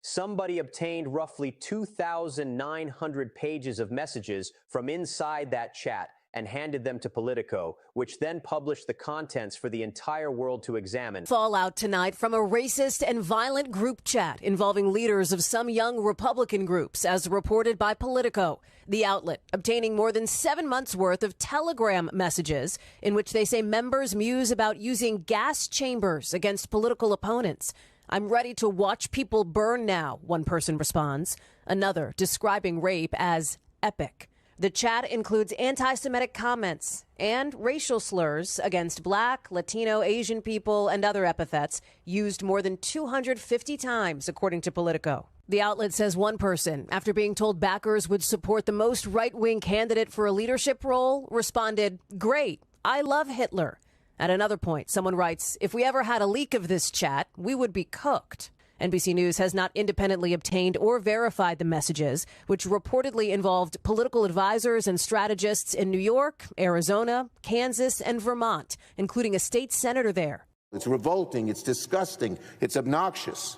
Somebody obtained roughly 2,900 pages of messages from inside that chat and handed them to Politico, which then published the contents for the entire world to examine. Fallout tonight from a racist and violent group chat involving leaders of some young Republican groups, as reported by Politico. The outlet obtaining more than 7 months' worth of Telegram messages in which they say members muse about using gas chambers against political opponents. "I'm ready to watch people burn now," one person responds. Another describing rape as epic. The chat includes anti-Semitic comments and racial slurs against Black, Latino, Asian people, and other epithets used more than 250 times, according to Politico. The outlet says one person, after being told backers would support the most right-wing candidate for a leadership role, responded, "Great, I love Hitler." At another point, someone writes, "If we ever had a leak of this chat, we would be cooked." NBC News has not independently obtained or verified the messages, which reportedly involved political advisors and strategists in New York, Arizona, Kansas, and Vermont, including a state senator there. It's revolting, it's disgusting, it's obnoxious.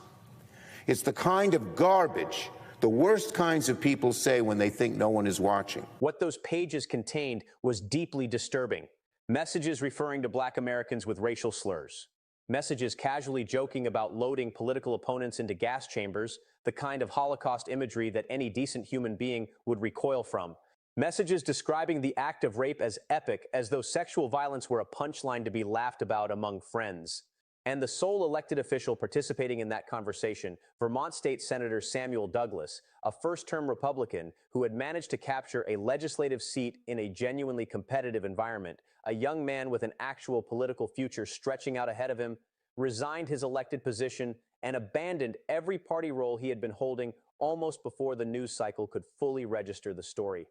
It's the kind of garbage the worst kinds of people say when they think no one is watching. What those pages contained was deeply disturbing. Messages referring to Black Americans with racial slurs. Messages casually joking about loading political opponents into gas chambers, the kind of Holocaust imagery that any decent human being would recoil from. Messages describing the act of rape as epic, as though sexual violence were a punchline to be laughed about among friends. And the sole elected official participating in that conversation, Vermont State Senator Samuel Douglas, a first-term Republican who had managed to capture a legislative seat in a genuinely competitive environment, a young man with an actual political future stretching out ahead of him, resigned his elected position and abandoned every party role he had been holding almost before the news cycle could fully register the story.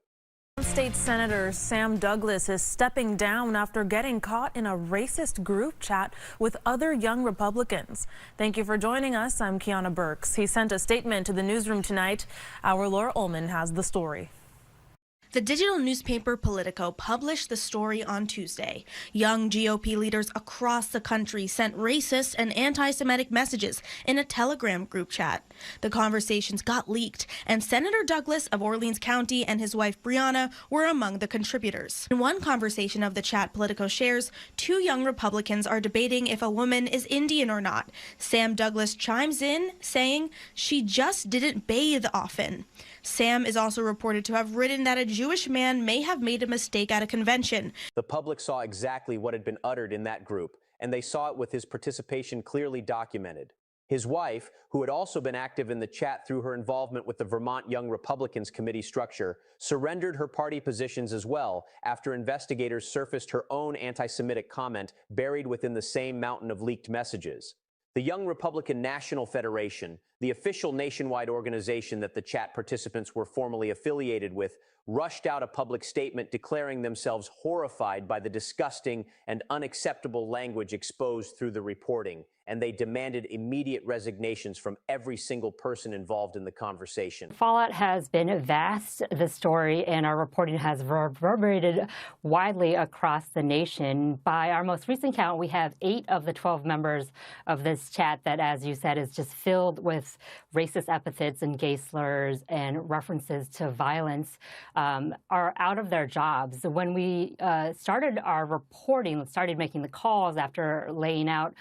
State Senator Sam Douglas is stepping down after getting caught in a racist group chat with other young Republicans. Thank you for joining us. I'm Kiana Burks. He sent a statement to the newsroom tonight. Our Laura Ullman has the story. The digital newspaper Politico published the story on Tuesday. Young GOP leaders across the country sent racist and anti-Semitic messages in a Telegram group chat. The conversations got leaked, and Senator Douglas of Orleans County and his wife Brianna were among the contributors. In one conversation of the chat Politico shares, two young Republicans are debating if a woman is Indian or not. Sam Douglas chimes in, saying she just didn't bathe often. Sam is also reported to have written that a Jewish man may have made a mistake at a convention. The public saw exactly what had been uttered in that group, and they saw it with his participation clearly documented. His wife, who had also been active in the chat through her involvement with the Vermont Young Republicans Committee structure, surrendered her party positions as well after investigators surfaced her own anti-Semitic comment buried within the same mountain of leaked messages. The Young Republican National Federation, the official nationwide organization that the chat participants were formally affiliated with, rushed out a public statement declaring themselves horrified by the disgusting and unacceptable language exposed through the reporting, and they demanded immediate resignations from every single person involved in the conversation. Fallout has been vast. The story and our reporting has reverberated widely across the nation. By our most recent count, we have 8 of the 12 members of this chat that, as you said, is just filled with racist epithets and gay slurs and references to violence, are out of their jobs. When we started our reporting, started making the calls after laying out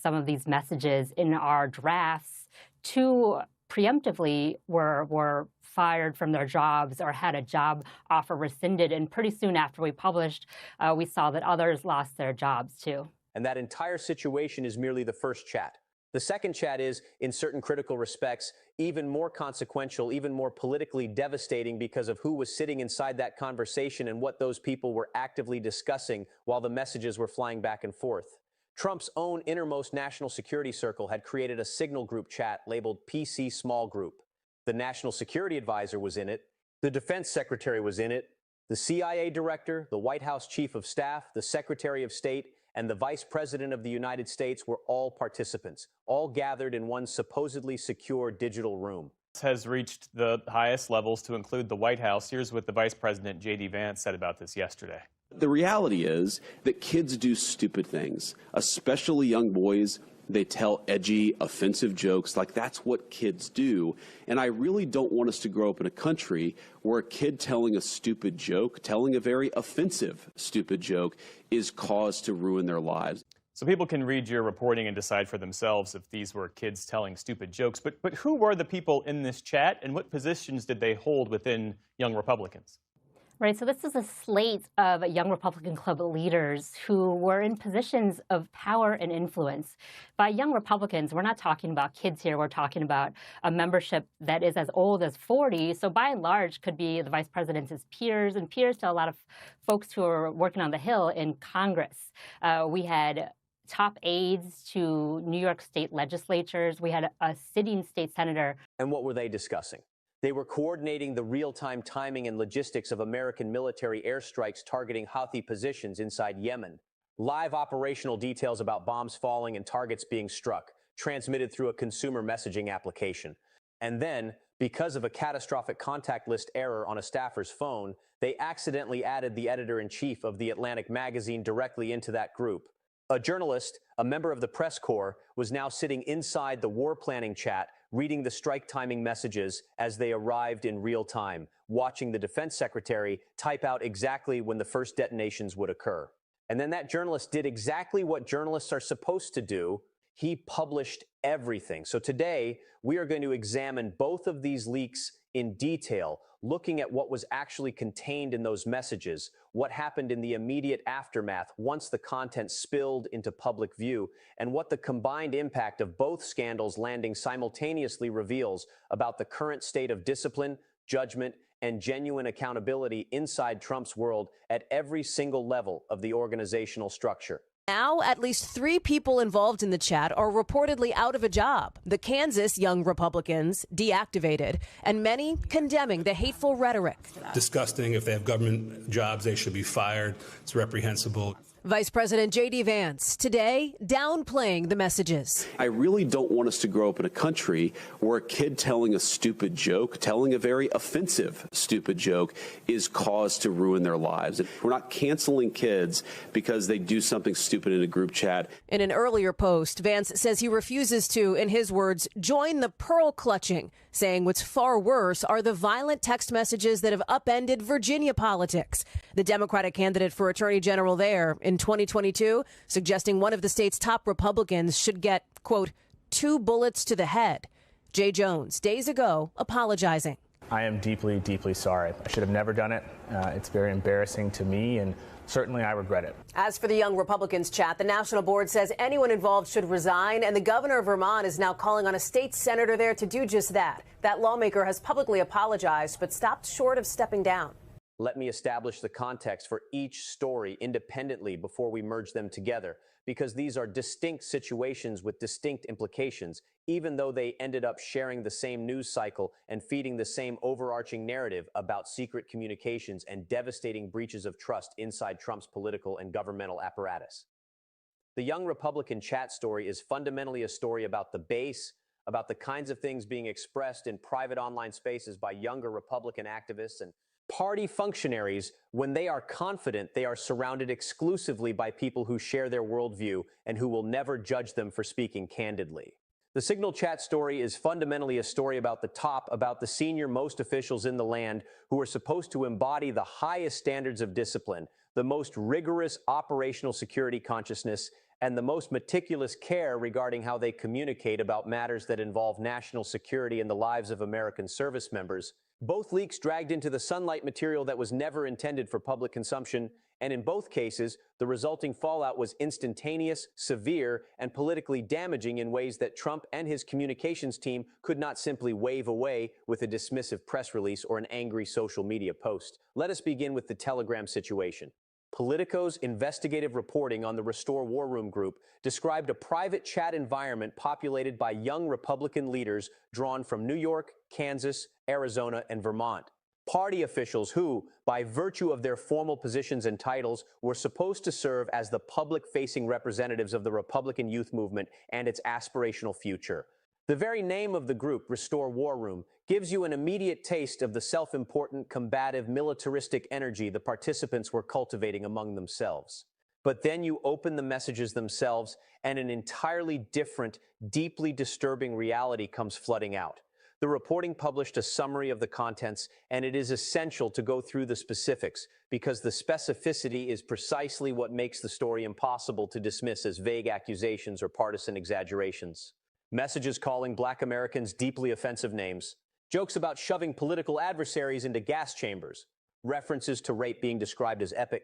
some of these messages in our drafts, 2 preemptively were fired from their jobs or had a job offer rescinded. And pretty soon after we published, we saw that others lost their jobs too. And that entire situation is merely the first chat. The second chat is, in certain critical respects, even more consequential, even more politically devastating because of who was sitting inside that conversation and what those people were actively discussing while the messages were flying back and forth. Trump's own innermost national security circle had created a signal group chat labeled PC Small Group. The National Security Advisor was in it. The Defense Secretary was in it. The CIA Director, the White House Chief of Staff, the Secretary of State, and the Vice President of the United States were all participants, all gathered in one supposedly secure digital room. Has reached the highest levels to include the White House. Here's what the Vice President, J.D. Vance, said about this yesterday. The reality is that kids do stupid things, especially young boys They tell edgy, offensive jokes like that's what kids do. And I really don't want us to grow up in a country where a kid telling a stupid joke, telling a very offensive stupid joke, is cause to ruin their lives. So people can read your reporting and decide for themselves if these were kids telling stupid jokes. But who were the people in this chat, and what positions did they hold within Young Republicans? Right, so this is a slate of Young Republican Club leaders who were in positions of power and influence. By Young Republicans, we're not talking about kids here. We're talking about a membership that is as old as 40. So by and large, could be the vice president's peers and peers to a lot of folks who are working on the Hill in Congress. We had top aides to New York state legislatures. We had a sitting state senator. And what were they discussing? They were coordinating the real-time timing and logistics of American military airstrikes targeting Houthi positions inside Yemen. Live operational details about bombs falling and targets being struck, transmitted through a consumer messaging application. And then, because of a catastrophic contact list error on a staffer's phone, they accidentally added the editor-in-chief of The Atlantic magazine directly into that group. A journalist, a member of the press corps, was now sitting inside the war planning chat, reading the strike timing messages as they arrived in real time, watching the defense secretary type out exactly when the first detonations would occur. And then that journalist did exactly what journalists are supposed to do. He published everything. So today, we are going to examine both of these leaks in detail, looking at what was actually contained in those messages, what happened in the immediate aftermath once the content spilled into public view, and what the combined impact of both scandals landing simultaneously reveals about the current state of discipline, judgment, and genuine accountability inside Trump's world at every single level of the organizational structure. Now, at least 3 people involved in the chat are reportedly out of a job. The Kansas Young Republicans deactivated, and many condemning the hateful rhetoric. Disgusting. If they have government jobs, they should be fired. It's reprehensible. Vice President J.D. Vance today downplaying the messages. I really don't want us to grow up in a country where a kid telling a stupid joke, telling a very offensive stupid joke, is cause to ruin their lives. We're not canceling kids because they do something stupid in a group chat. In an earlier post, Vance says he refuses to, in his words, join the pearl clutching, saying what's far worse are the violent text messages that have upended Virginia politics. The Democratic candidate for Attorney General there in 2022 suggesting one of the state's top Republicans should get, quote, 2 bullets to the head. Jay Jones, days ago, apologizing. I am deeply, deeply sorry. I should have never done it. It's very embarrassing to me, and certainly I regret it. As for the Young Republicans chat, the national board says anyone involved should resign, and the governor of Vermont is now calling on a state senator there to do just that. That lawmaker has publicly apologized, but stopped short of stepping down. Let me establish the context for each story independently before we merge them together, because these are distinct situations with distinct implications, even though they ended up sharing the same news cycle and feeding the same overarching narrative about secret communications and devastating breaches of trust inside Trump's political and governmental apparatus. The Young Republican chat story is fundamentally a story about the base, about the kinds of things being expressed in private online spaces by younger Republican activists and party functionaries when they are confident they are surrounded exclusively by people who share their worldview and who will never judge them for speaking candidly. The Signal chat story is fundamentally a story about the top, about the senior most officials in the land who are supposed to embody the highest standards of discipline, the most rigorous operational security consciousness, and the most meticulous care regarding how they communicate about matters that involve national security and the lives of American service members. Both leaks dragged into the sunlight material that was never intended for public consumption, and in both cases, the resulting fallout was instantaneous, severe, and politically damaging in ways that Trump and his communications team could not simply wave away with a dismissive press release or an angry social media post. Let us begin with the Telegram situation. Politico's investigative reporting on the Restore War Room group described a private chat environment populated by young Republican leaders drawn from New York, Kansas, Arizona, and Vermont. Party officials who, by virtue of their formal positions and titles, were supposed to serve as the public-facing representatives of the Republican youth movement and its aspirational future. The very name of the group, Restore War Room, gives you an immediate taste of the self-important, combative, militaristic energy the participants were cultivating among themselves. But then you open the messages themselves, and an entirely different, deeply disturbing reality comes flooding out. The reporting published a summary of the contents, and it is essential to go through the specifics because the specificity is precisely what makes the story impossible to dismiss as vague accusations or partisan exaggerations. Messages calling Black Americans deeply offensive names, jokes about shoving political adversaries into gas chambers, references to rape being described as epic.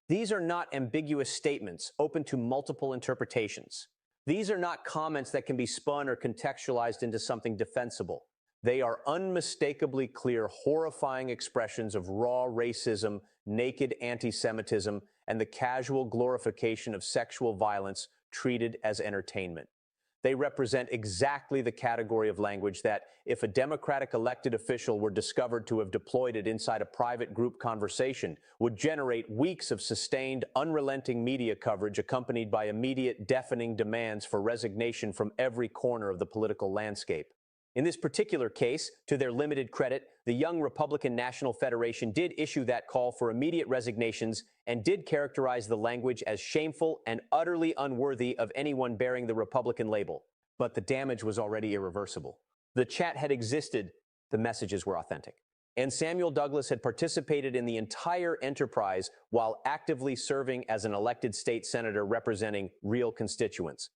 These are not ambiguous statements open to multiple interpretations. These are not comments that can be spun or contextualized into something defensible. They are unmistakably clear, horrifying expressions of raw racism, naked anti-Semitism, and the casual glorification of sexual violence treated as entertainment. They represent exactly the category of language that, if a Democratic elected official were discovered to have deployed it inside a private group conversation, would generate weeks of sustained, unrelenting media coverage accompanied by immediate, deafening demands for resignation from every corner of the political landscape. In this particular case, to their limited credit, the Young Republican National Federation did issue that call for immediate resignations and did characterize the language as shameful and utterly unworthy of anyone bearing the Republican label. But the damage was already irreversible. The chat had existed, the messages were authentic. And Samuel Douglas had participated in the entire enterprise while actively serving as an elected state senator representing real constituents.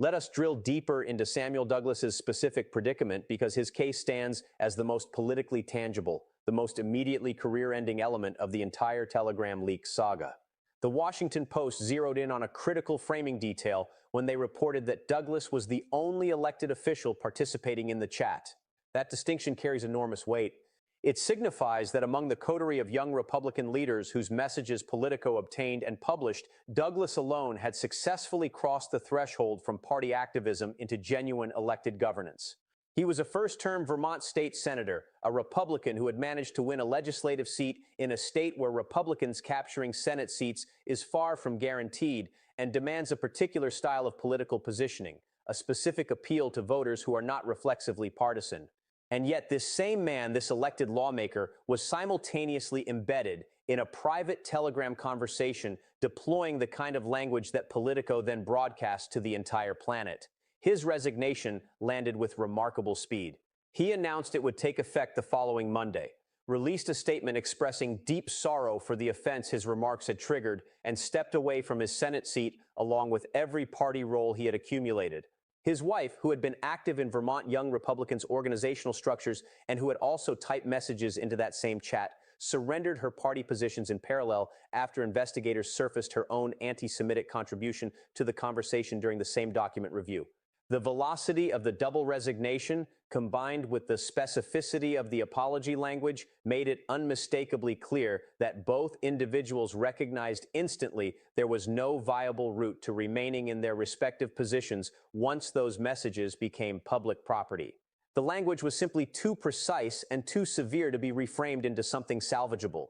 Let us drill deeper into Samuel Douglas's specific predicament because his case stands as the most politically tangible, the most immediately career-ending element of the entire Telegram leak saga. The Washington Post zeroed in on a critical framing detail when they reported that Douglas was the only elected official participating in the chat. That distinction carries enormous weight. It signifies that among the coterie of young Republican leaders whose messages Politico obtained and published, Douglas alone had successfully crossed the threshold from party activism into genuine elected governance. He was a first-term Vermont state senator, a Republican who had managed to win a legislative seat in a state where Republicans capturing Senate seats is far from guaranteed and demands a particular style of political positioning, a specific appeal to voters who are not reflexively partisan. And yet this same man, this elected lawmaker, was simultaneously embedded in a private Telegram conversation deploying the kind of language that Politico then broadcast to the entire planet. His resignation landed with remarkable speed. He announced it would take effect the following Monday, released a statement expressing deep sorrow for the offense his remarks had triggered, and stepped away from his Senate seat along with every party role he had accumulated. His wife, who had been active in Vermont Young Republicans' organizational structures and who had also typed messages into that same chat, surrendered her party positions in parallel after investigators surfaced her own anti-Semitic contribution to the conversation during the same document review. The velocity of the double resignation, combined with the specificity of the apology language, made it unmistakably clear that both individuals recognized instantly there was no viable route to remaining in their respective positions once those messages became public property. The language was simply too precise and too severe to be reframed into something salvageable.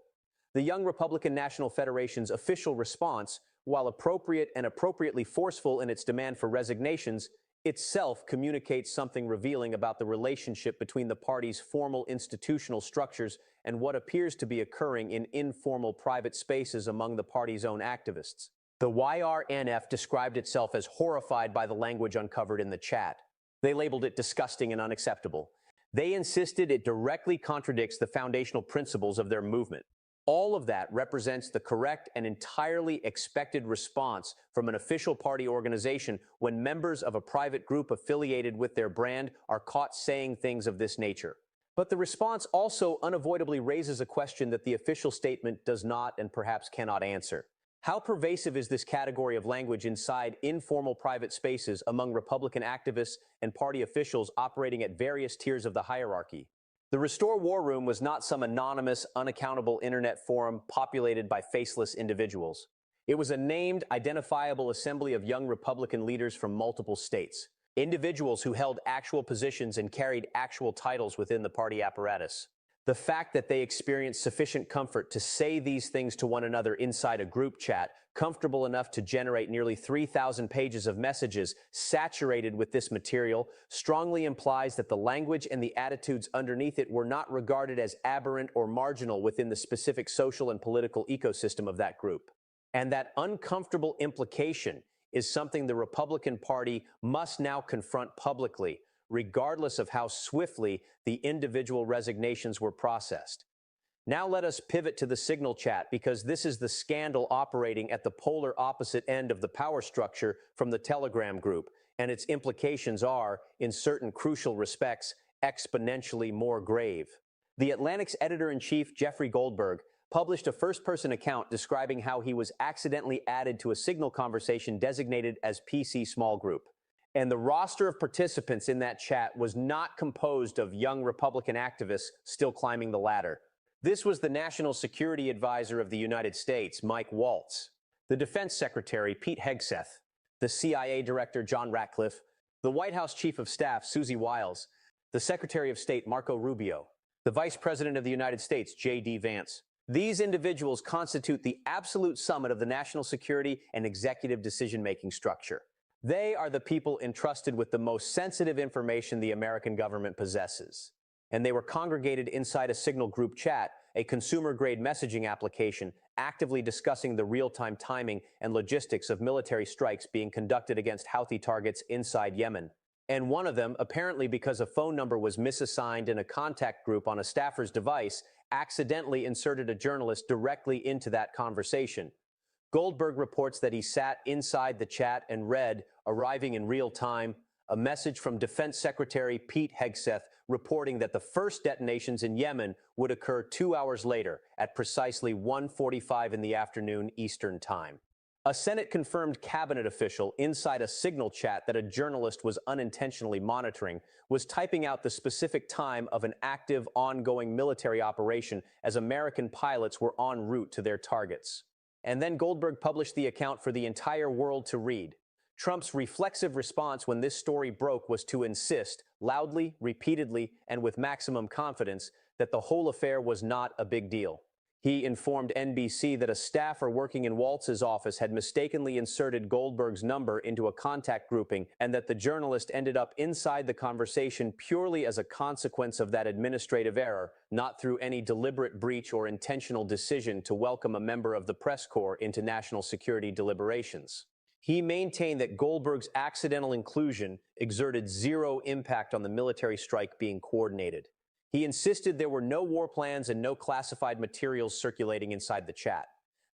The Young Republican National Federation's official response, while appropriate and appropriately forceful in its demand for resignations, itself communicates something revealing about the relationship between the party's formal institutional structures and what appears to be occurring in informal private spaces among the party's own activists. The YRNF described itself as horrified by the language uncovered in the chat. They labeled it disgusting and unacceptable. They insisted it directly contradicts the foundational principles of their movement. All of that represents the correct and entirely expected response from an official party organization when members of a private group affiliated with their brand are caught saying things of this nature. But the response also unavoidably raises a question that the official statement does not and perhaps cannot answer. How pervasive is this category of language inside informal private spaces among Republican activists and party officials operating at various tiers of the hierarchy? The Restore War Room was not some anonymous, unaccountable internet forum populated by faceless individuals. It was a named, identifiable assembly of young Republican leaders from multiple states, individuals who held actual positions and carried actual titles within the party apparatus. The fact that they experienced sufficient comfort to say these things to one another inside a group chat, comfortable enough to generate nearly 3,000 pages of messages saturated with this material, strongly implies that the language and the attitudes underneath it were not regarded as aberrant or marginal within the specific social and political ecosystem of that group. And that uncomfortable implication is something the Republican Party must now confront publicly, regardless of how swiftly the individual resignations were processed. Now let us pivot to the Signal chat, because this is the scandal operating at the polar opposite end of the power structure from the Telegram group, and its implications are, in certain crucial respects, exponentially more grave. The Atlantic's editor-in-chief, Jeffrey Goldberg, published a first-person account describing how he was accidentally added to a Signal conversation designated as PC Small Group. And the roster of participants in that chat was not composed of young Republican activists still climbing the ladder. This was the National Security Advisor of the United States, Mike Waltz, the Defense Secretary, Pete Hegseth, the CIA Director, John Ratcliffe, the White House Chief of Staff, Susie Wiles, the Secretary of State, Marco Rubio, the Vice President of the United States, J.D. Vance. These individuals constitute the absolute summit of the national security and executive decision-making structure. They are the people entrusted with the most sensitive information the American government possesses. And they were congregated inside a Signal group chat, a consumer-grade messaging application actively discussing the real-time timing and logistics of military strikes being conducted against Houthi targets inside Yemen. And one of them, apparently because a phone number was misassigned in a contact group on a staffer's device, accidentally inserted a journalist directly into that conversation. Goldberg reports that he sat inside the chat and read, arriving in real time, a message from Defense Secretary Pete Hegseth reporting that the first detonations in Yemen would occur 2 hours later at precisely 1:45 in the afternoon Eastern Time. A Senate-confirmed cabinet official inside a Signal chat that a journalist was unintentionally monitoring was typing out the specific time of an active, ongoing military operation as American pilots were en route to their targets. And then Goldberg published the account for the entire world to read. Trump's reflexive response when this story broke was to insist, loudly, repeatedly, and with maximum confidence, that the whole affair was not a big deal. He informed NBC that a staffer working in Waltz's office had mistakenly inserted Goldberg's number into a contact grouping, and that the journalist ended up inside the conversation purely as a consequence of that administrative error, not through any deliberate breach or intentional decision to welcome a member of the press corps into national security deliberations. He maintained that Goldberg's accidental inclusion exerted zero impact on the military strike being coordinated. He insisted there were no war plans and no classified materials circulating inside the chat,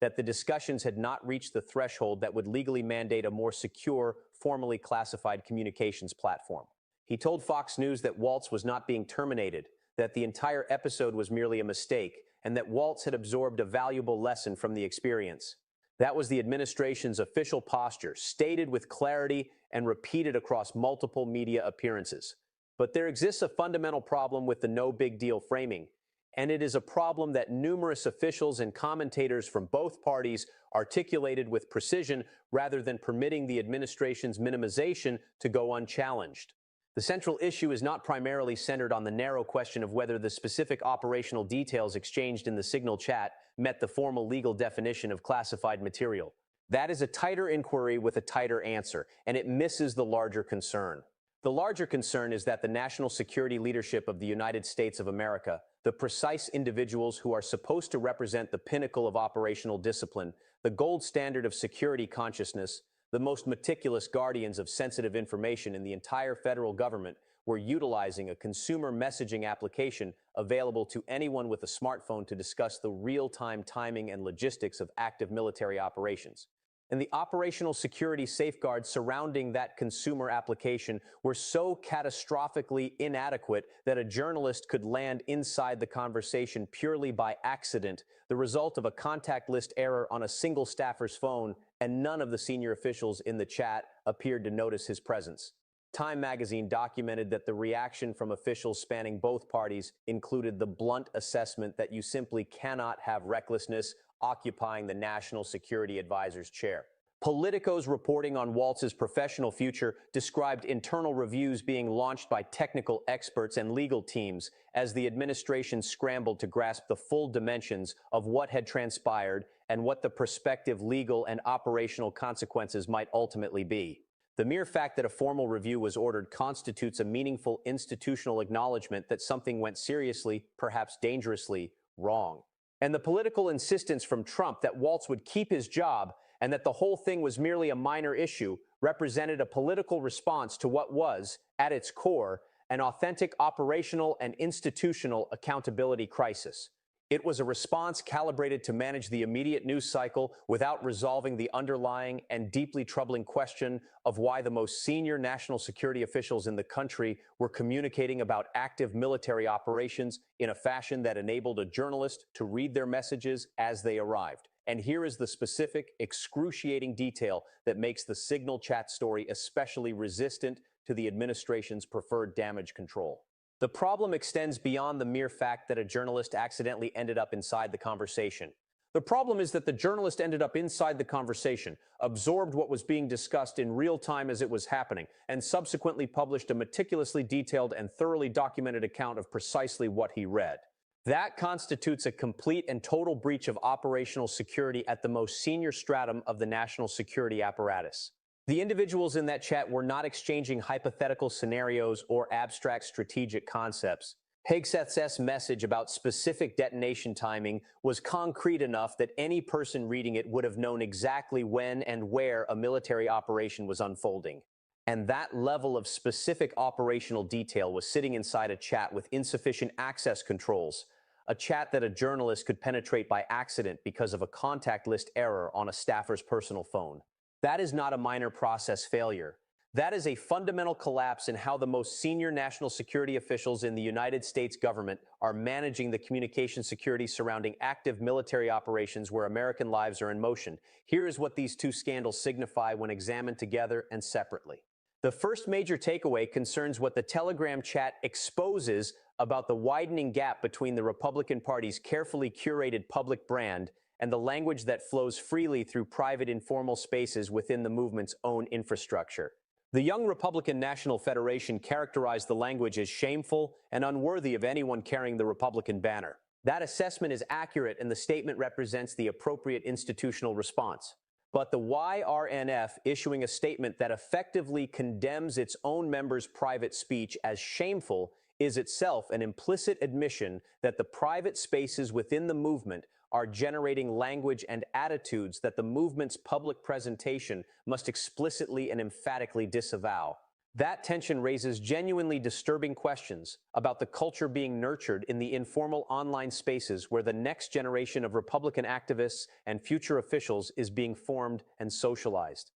that the discussions had not reached the threshold that would legally mandate a more secure, formally classified communications platform. He told Fox News that Waltz was not being terminated, that the entire episode was merely a mistake, and that Waltz had absorbed a valuable lesson from the experience. That was the administration's official posture, stated with clarity and repeated across multiple media appearances. But there exists a fundamental problem with the no big deal framing, and it is a problem that numerous officials and commentators from both parties articulated with precision rather than permitting the administration's minimization to go unchallenged. The central issue is not primarily centered on the narrow question of whether the specific operational details exchanged in the Signal chat met the formal legal definition of classified material. That is a tighter inquiry with a tighter answer, and it misses the larger concern. The larger concern is that the national security leadership of the United States of America, the precise individuals who are supposed to represent the pinnacle of operational discipline, the gold standard of security consciousness, the most meticulous guardians of sensitive information in the entire federal government, were utilizing a consumer messaging application available to anyone with a smartphone to discuss the real-time timing and logistics of active military operations. And the operational security safeguards surrounding that consumer application were so catastrophically inadequate that a journalist could land inside the conversation purely by accident, the result of a contact list error on a single staffer's phone, and none of the senior officials in the chat appeared to notice his presence. Time magazine documented that the reaction from officials spanning both parties included the blunt assessment that you simply cannot have recklessness occupying the National Security Advisor's chair. Politico's reporting on Waltz's professional future described internal reviews being launched by technical experts and legal teams as the administration scrambled to grasp the full dimensions of what had transpired and what the prospective legal and operational consequences might ultimately be. The mere fact that a formal review was ordered constitutes a meaningful institutional acknowledgement that something went seriously, perhaps dangerously, wrong. And the political insistence from Trump that Waltz would keep his job and that the whole thing was merely a minor issue represented a political response to what was, at its core, an authentic operational and institutional accountability crisis. It was a response calibrated to manage the immediate news cycle without resolving the underlying and deeply troubling question of why the most senior national security officials in the country were communicating about active military operations in a fashion that enabled a journalist to read their messages as they arrived. And here is the specific, excruciating detail that makes the Signal chat story especially resistant to the administration's preferred damage control. The problem extends beyond the mere fact that a journalist accidentally ended up inside the conversation. The problem is that the journalist ended up inside the conversation, absorbed what was being discussed in real time as it was happening, and subsequently published a meticulously detailed and thoroughly documented account of precisely what he read. That constitutes a complete and total breach of operational security at the most senior stratum of the national security apparatus. The individuals in that chat were not exchanging hypothetical scenarios or abstract strategic concepts. Hegseth's message about specific detonation timing was concrete enough that any person reading it would have known exactly when and where a military operation was unfolding. And that level of specific operational detail was sitting inside a chat with insufficient access controls, a chat that a journalist could penetrate by accident because of a contact list error on a staffer's personal phone. That is not a minor process failure. That is a fundamental collapse in how the most senior national security officials in the United States government are managing the communication security surrounding active military operations where American lives are in motion. Here is what these two scandals signify when examined together and separately. The first major takeaway concerns what the Telegram chat exposes about the widening gap between the Republican Party's carefully curated public brand and the language that flows freely through private informal spaces within the movement's own infrastructure. The Young Republican National Federation characterized the language as shameful and unworthy of anyone carrying the Republican banner. That assessment is accurate and the statement represents the appropriate institutional response. But the YRNF issuing a statement that effectively condemns its own members' private speech as shameful is itself an implicit admission that the private spaces within the movement are generating language and attitudes that the movement's public presentation must explicitly and emphatically disavow. That tension raises genuinely disturbing questions about the culture being nurtured in the informal online spaces where the next generation of Republican activists and future officials is being formed and socialized.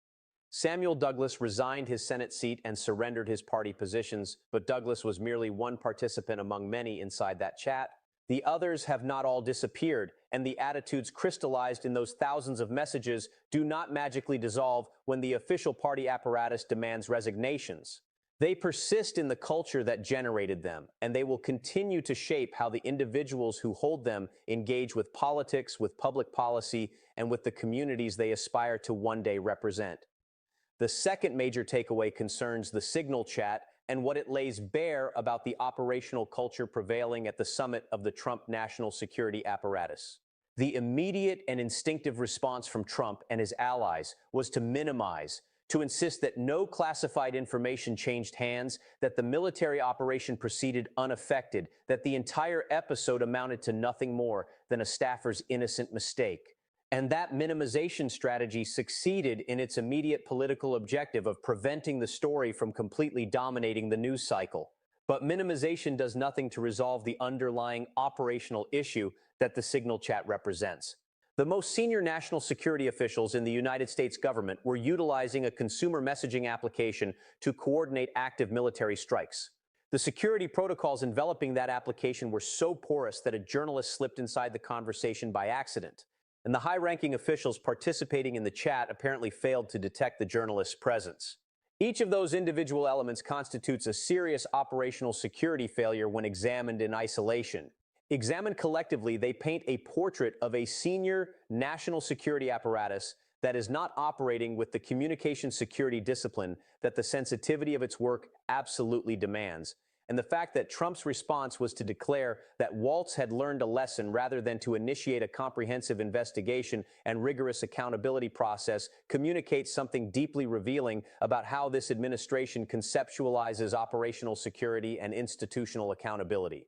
Samuel Douglas resigned his Senate seat and surrendered his party positions, but Douglas was merely one participant among many inside that chat. The others have not all disappeared, and the attitudes crystallized in those thousands of messages do not magically dissolve when the official party apparatus demands resignations. They persist in the culture that generated them, and they will continue to shape how the individuals who hold them engage with politics, with public policy, and with the communities they aspire to one day represent. The second major takeaway concerns the Signal chat and what it lays bare about the operational culture prevailing at the summit of the Trump national security apparatus. The immediate and instinctive response from Trump and his allies was to minimize, to insist that no classified information changed hands, that the military operation proceeded unaffected, that the entire episode amounted to nothing more than a staffer's innocent mistake. And that minimization strategy succeeded in its immediate political objective of preventing the story from completely dominating the news cycle. But minimization does nothing to resolve the underlying operational issue that the Signal chat represents. The most senior national security officials in the United States government were utilizing a consumer messaging application to coordinate active military strikes. The security protocols enveloping that application were so porous that a journalist slipped inside the conversation by accident, and the high-ranking officials participating in the chat apparently failed to detect the journalist's presence. Each of those individual elements constitutes a serious operational security failure when examined in isolation. Examined collectively, they paint a portrait of a senior national security apparatus that is not operating with the communication security discipline that the sensitivity of its work absolutely demands. And the fact that Trump's response was to declare that Waltz had learned a lesson rather than to initiate a comprehensive investigation and rigorous accountability process communicates something deeply revealing about how this administration conceptualizes operational security and institutional accountability.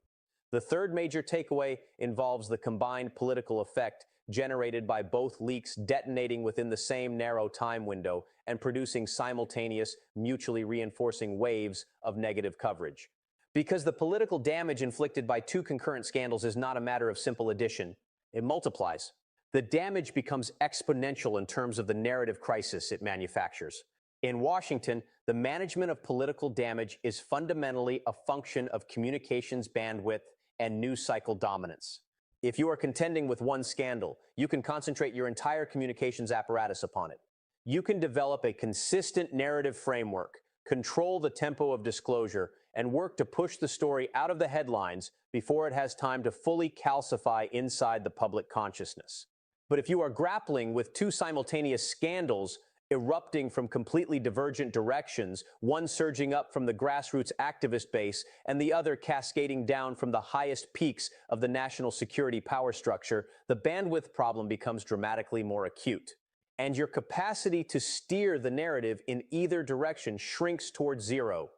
The third major takeaway involves the combined political effect generated by both leaks detonating within the same narrow time window and producing simultaneous, mutually reinforcing waves of negative coverage. Because the political damage inflicted by two concurrent scandals is not a matter of simple addition, it multiplies. The damage becomes exponential in terms of the narrative crisis it manufactures. In Washington, the management of political damage is fundamentally a function of communications bandwidth and news cycle dominance. If you are contending with one scandal, you can concentrate your entire communications apparatus upon it. You can develop a consistent narrative framework, control the tempo of disclosure, and work to push the story out of the headlines before it has time to fully calcify inside the public consciousness. But if you are grappling with two simultaneous scandals erupting from completely divergent directions, one surging up from the grassroots activist base and the other cascading down from the highest peaks of the national security power structure, the bandwidth problem becomes dramatically more acute. And your capacity to steer the narrative in either direction shrinks towards zero.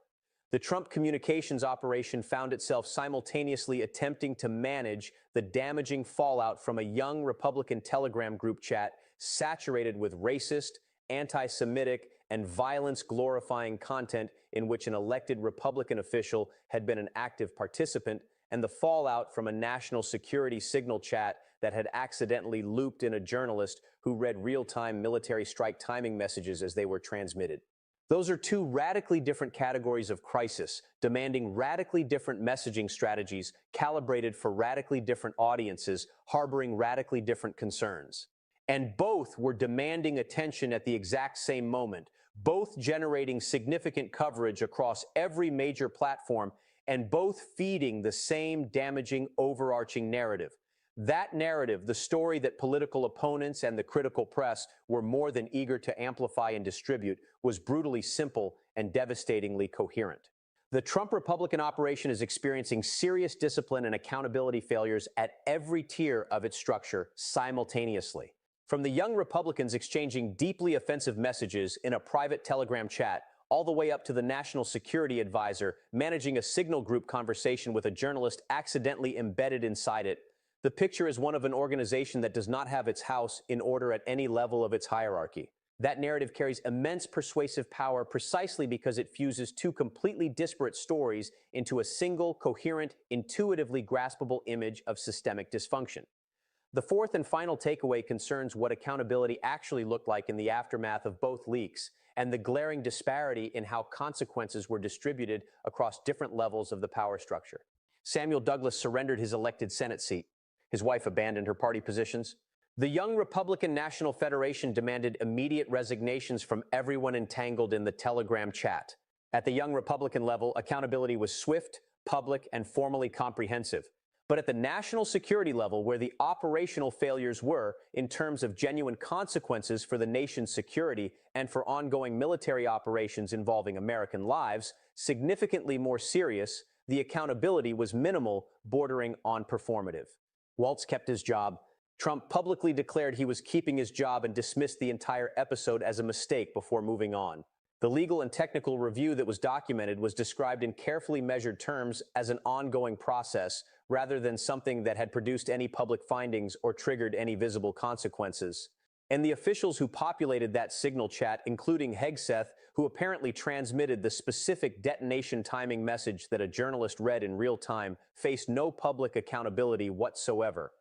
The Trump communications operation found itself simultaneously attempting to manage the damaging fallout from a young Republican Telegram group chat saturated with racist, anti-Semitic, and violence-glorifying content in which an elected Republican official had been an active participant, and the fallout from a national security signal chat that had accidentally looped in a journalist who read real-time military strike timing messages as they were transmitted. Those are two radically different categories of crisis, demanding radically different messaging strategies calibrated for radically different audiences, harboring radically different concerns. And both were demanding attention at the exact same moment, both generating significant coverage across every major platform, and both feeding the same damaging overarching narrative. That narrative, the story that political opponents and the critical press were more than eager to amplify and distribute, was brutally simple and devastatingly coherent. The Trump Republican operation is experiencing serious discipline and accountability failures at every tier of its structure simultaneously. From the young Republicans exchanging deeply offensive messages in a private Telegram chat, all the way up to the national security advisor managing a signal group conversation with a journalist accidentally embedded inside it, the picture is one of an organization that does not have its house in order at any level of its hierarchy. That narrative carries immense persuasive power precisely because it fuses two completely disparate stories into a single, coherent, intuitively graspable image of systemic dysfunction. The fourth and final takeaway concerns what accountability actually looked like in the aftermath of both leaks and the glaring disparity in how consequences were distributed across different levels of the power structure. Samuel Douglas surrendered his elected Senate seat. His wife abandoned her party positions. The young Republican National Federation demanded immediate resignations from everyone entangled in the Telegram chat. At the young Republican level, accountability was swift, public, and formally comprehensive. But at the national security level, where the operational failures were, in terms of genuine consequences for the nation's security and for ongoing military operations involving American lives, significantly more serious, the accountability was minimal, bordering on performative. Waltz kept his job. Trump publicly declared he was keeping his job and dismissed the entire episode as a mistake before moving on. The legal and technical review that was documented was described in carefully measured terms as an ongoing process, rather than something that had produced any public findings or triggered any visible consequences. And the officials who populated that signal chat, including Hegseth, who apparently transmitted the specific detonation timing message that a journalist read in real time, faced no public accountability whatsoever.